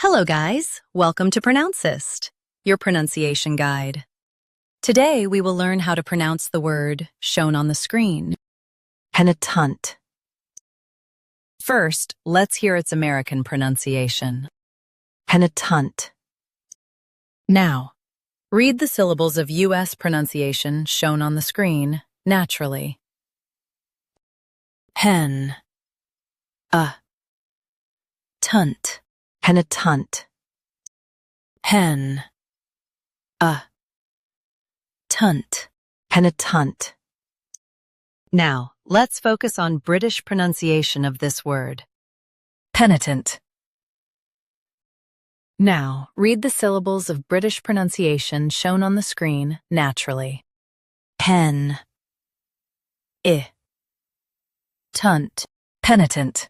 Hello guys, welcome to Pronouncist, your pronunciation guide. Today we will learn how to pronounce the word shown on the screen. Penitent. First, let's hear its American pronunciation. Penitent. Now, read the syllables of U.S. pronunciation shown on the screen naturally. Pen. Tunt. Penitent. Pen. Tunt. Penitent. Now, let's focus on British pronunciation of this word. Penitent. Now, read the syllables of British pronunciation shown on the screen naturally. Pen. Tunt. Penitent.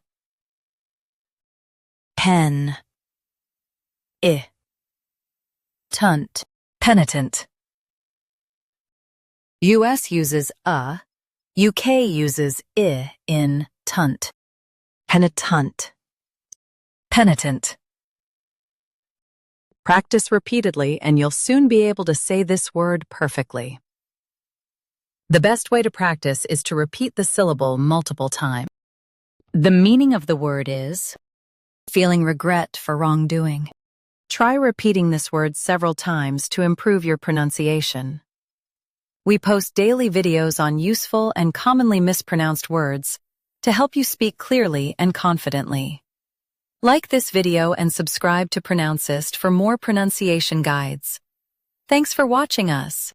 Pen. Tunt. Penitent. US uses UK uses in tunt. Penitent. Penitent. Practice repeatedly and you'll soon be able to say this word perfectly. The best way to practice is to repeat the syllable multiple times. The meaning of the word is feeling regret for wrongdoing. Try repeating this word several times to improve your pronunciation. We post daily videos on useful and commonly mispronounced words to help you speak clearly and confidently. Like this video and subscribe to Pronouncist for more pronunciation guides. Thanks for watching us.